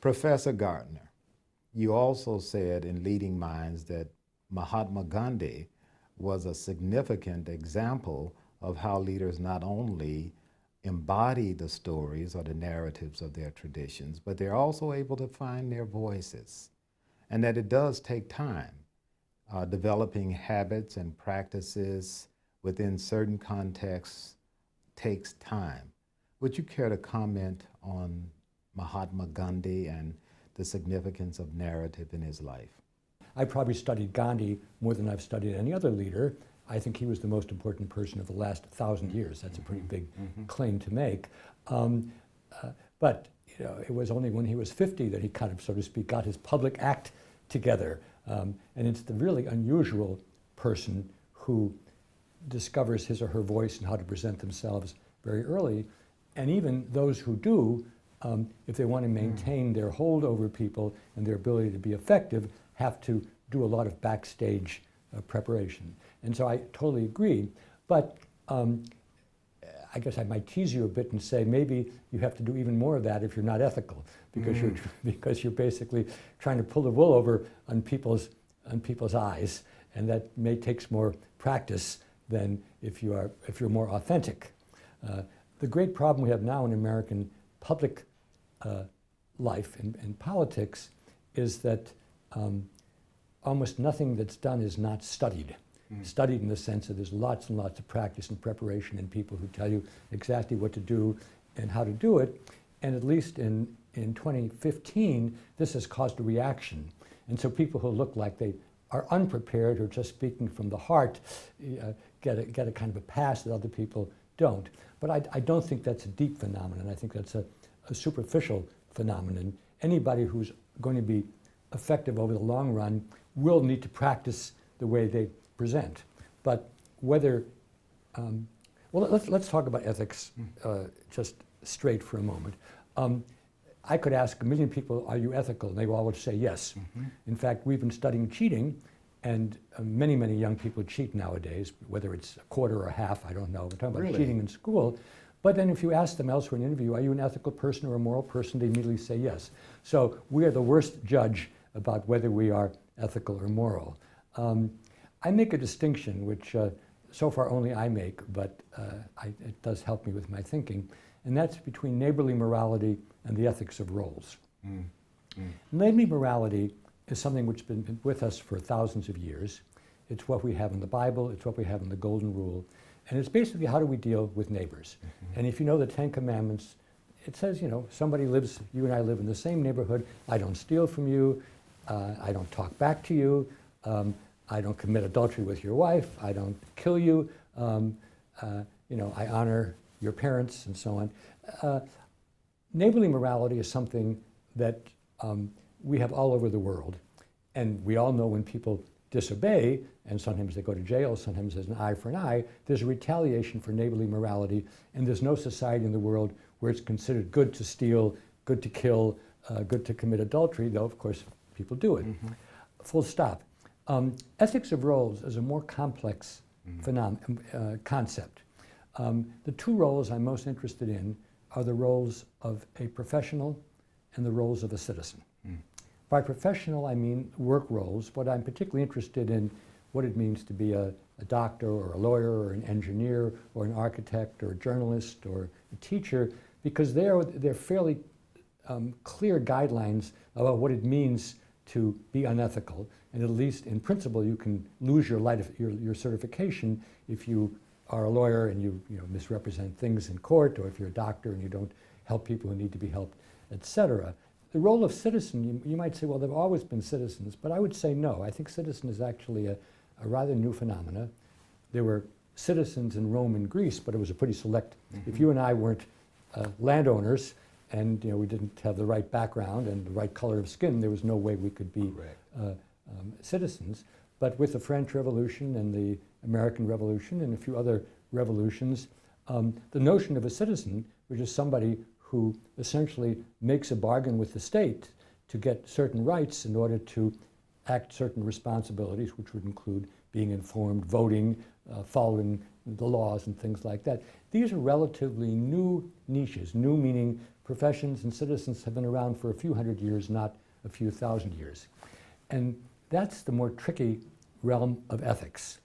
Professor Gardner, you also said in Leading Minds that Mahatma Gandhi was a significant example of how leaders not only embody the stories or the narratives of their traditions, but they're also able to find their voices, and that it does take time. Developing habits and practices within certain contexts takes time. Would you care to comment on Mahatma Gandhi and the significance of narrative in his life? I probably studied Gandhi more than I've studied any other leader. I think he was the most important person of the last 1,000 years. That's a pretty big claim to make. But you know, it was only when he was 50 that he kind of, so to speak, got his public act together. And it's the really unusual person who discovers his or her voice and how to present themselves very early. And even those who do, if they want to maintain their hold over people and their ability to be effective, have to do a lot of backstage preparation. And so I totally agree. But I guess I might tease you a bit and say maybe you have to do even more of that if you're not ethical, because you're basically trying to pull the wool over on people's eyes, and that may take more practice than if you're more authentic. The great problem we have now in American public life and politics is that almost nothing that's done is not studied. Studied in the sense that there's lots and lots of practice and preparation and people who tell you exactly what to do and how to do it. And at least in 2015, this has caused a reaction. And so people who look like they are unprepared or just speaking from the heart get a kind of a pass that other people don't. But I don't think that's a deep phenomenon. I think that's a superficial phenomenon. Anybody who's going to be effective over the long run will need to practice the way they present. But whether, well, let's talk about ethics just straight for a moment. I could ask a million people, are you ethical? And they all would say yes. In fact, we've been studying cheating, and many, many young people cheat nowadays, whether it's a quarter or a half, I don't know. We're talking about cheating in school. But then if you ask them elsewhere in an interview, are you an ethical person or a moral person, they immediately say yes. So we are the worst judge about whether we are ethical or moral. I make a distinction, which so far only I make, but it does help me with my thinking, and that's between neighborly morality and the ethics of roles. Neighborly morality is something which has been with us for thousands of years. It's what we have in the Bible, it's what we have in the Golden Rule, and it's basically how do we deal with neighbors. And if you know the Ten Commandments, it says, you know, somebody lives, you and I live in the same neighborhood, I don't steal from you, I don't talk back to you, I don't commit adultery with your wife, I don't kill you, you know, I honor your parents and so on. Neighborly morality is something that we have all over the world. And we all know when people disobey, and sometimes they go to jail, sometimes there's an eye for an eye, there's a retaliation for neighborly morality, and there's no society in the world where it's considered good to steal, good to kill, good to commit adultery, though of course people do it. Full stop. Ethics of roles is a more complex concept. The two roles I'm most interested in are the roles of a professional and the roles of a citizen. By professional, I mean work roles, but I'm particularly interested in what it means to be a doctor or a lawyer or an engineer or an architect or a journalist or a teacher, because they're fairly clear guidelines about what it means to be unethical, and at least in principle you can lose your certification if you are a lawyer and you misrepresent things in court, or if you're a doctor and you don't help people who need to be helped, etc. The role of citizen, you might say, well, there have always been citizens, but I would say no. I think citizen is actually a rather new phenomena. There were citizens in Rome and Greece, but it was a pretty select. If you and I weren't landowners, and we didn't have the right background and the right color of skin, there was no way we could be citizens. But with the French Revolution and the American Revolution and a few other revolutions, the notion of a citizen, which is somebody who essentially makes a bargain with the state to get certain rights in order to act certain responsibilities, which would include being informed, voting, following the laws and things like that. These are relatively new niches, new meaning professions and citizens have been around for a few hundred years, not a few thousand years. And that's the more tricky realm of ethics.